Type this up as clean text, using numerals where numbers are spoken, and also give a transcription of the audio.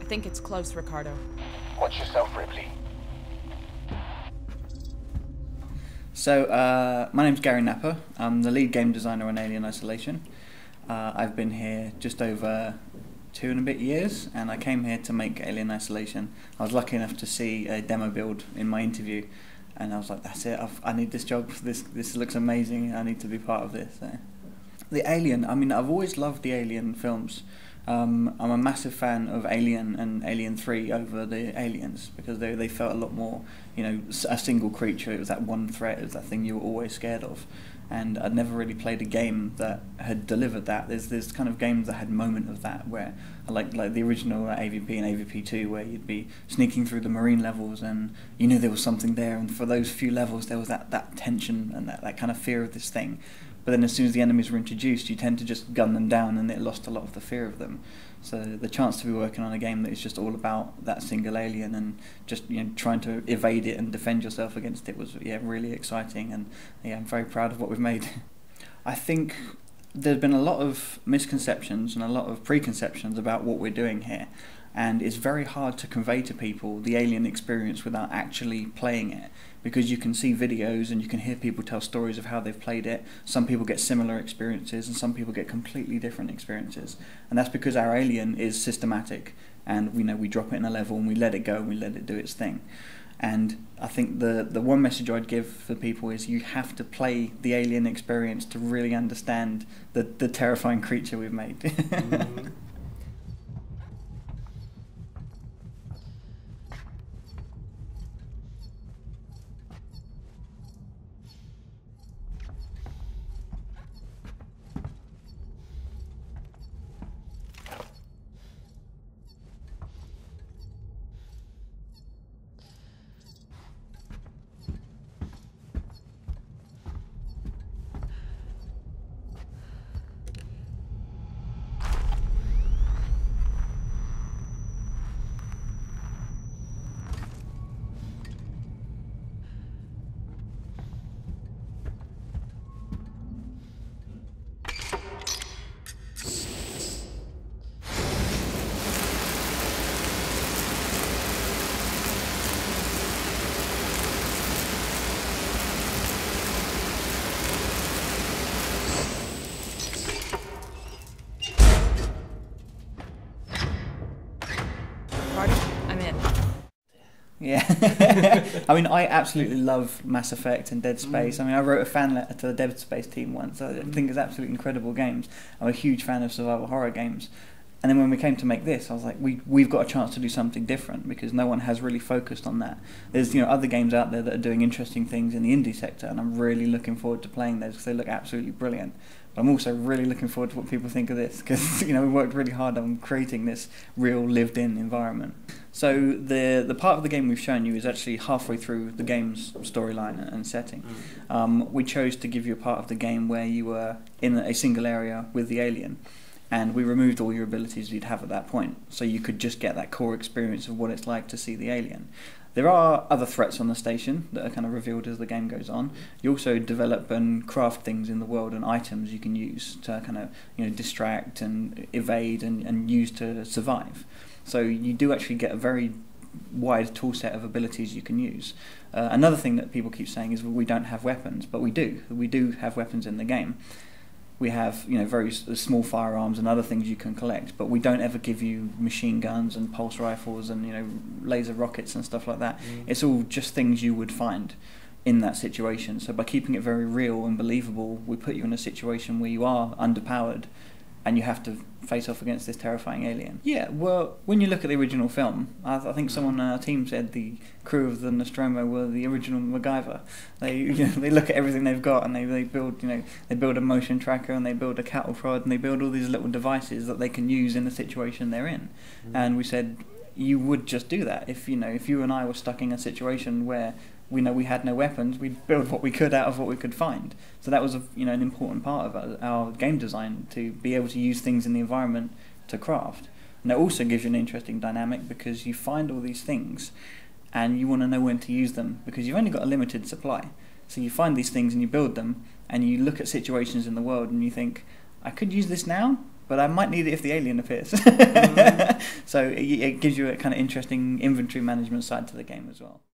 think it's close, Ricardo. Watch yourself, Ripley. So, my name's Gary Napper. I'm the lead game designer on Alien Isolation. I've been here just over 2 and a bit years, and I came here to make Alien Isolation. I was lucky enough to see a demo build in my interview, and I was like, that's it, I need this job, this looks amazing, I need to be part of this. So. The Alien, I mean, I've always loved the Alien films. I'm a massive fan of Alien and Alien 3 over the Aliens, because they felt a lot more, you know, a single creature. It was that one threat, it was that thing you were always scared of. And I'd never really played a game that had delivered that. There's kind of games that had moment of that, where like the original AVP and AVP2, where you'd be sneaking through the marine levels and you knew there was something there, and for those few levels there was that tension and that kind of fear of this thing. But then as soon as the enemies were introduced, you tend to just gun them down, and it lost a lot of the fear of them. So the chance to be working on a game that is just all about that single alien and just, you know, trying to evade it and defend yourself against it was, yeah, really exciting, and yeah, I'm very proud of what we've made. I think there's been a lot of misconceptions and a lot of preconceptions about what we're doing here, and it's very hard to convey to people the Alien experience without actually playing it, because you can see videos and you can hear people tell stories of how they've played it. Some people get similar experiences and some people get completely different experiences, and that's because our Alien is systematic, and we drop it in a level and we let it go and we let it do its thing. And I think the one message I'd give for people is you have to play the Alien experience to really understand the terrifying creature we've made. Mm-hmm. I'm in. Yeah, I mean, I absolutely love Mass Effect and Dead Space. I mean, I wrote a fan letter to the Dead Space team once. I think it's absolutely incredible games. I'm a huge fan of survival horror games. And then when we came to make this, I was like, we've got a chance to do something different, because no one has really focused on that. There's, you know, other games out there that are doing interesting things in the indie sector, and I'm really looking forward to playing those because they look absolutely brilliant. But I'm also really looking forward to what people think of this, because, you know, we worked really hard on creating this real lived-in environment. So the part of the game we've shown you is actually halfway through the game's storyline and setting. We chose to give you a part of the game where you were in a single area with the alien, and we removed all your abilities you'd have at that point, so you could just get that core experience of what it's like to see the alien. There are other threats on the station that are kind of revealed as the game goes on. You also develop and craft things in the world and items you can use to kind of, you know, distract and evade and use to survive. So you do actually get a very wide tool set of abilities you can use. Another thing that people keep saying is, well, we don't have weapons, but we do. We do have weapons in the game. We have, you know, very small firearms and other things you can collect, but we don't ever give you machine guns and pulse rifles and, you know, laser rockets and stuff like that. It's all just things you would find in that situation. So by keeping it very real and believable, we put you in a situation where you are underpowered and you have to face off against this terrifying alien. Yeah, well, when you look at the original film, I think someone on our team said the crew of the Nostromo were the original MacGyver. They, you know, they look at everything they've got, and they build, you know, they build a motion tracker, and they build a cattle prod, and they build all these little devices that they can use in the situation they're in. And we said, you would just do that if, you know, if you and I were stuck in a situation where we know we had no weapons, we'd build what we could out of what we could find. So that was an important part of our game design, to be able to use things in the environment to craft. And it also gives you an interesting dynamic, because you find all these things and you want to know when to use them, because you've only got a limited supply. So you find these things and you build them, and you look at situations in the world and you think, I could use this now, but I might need it if the alien appears. So it gives you a kind of interesting inventory management side to the game as well.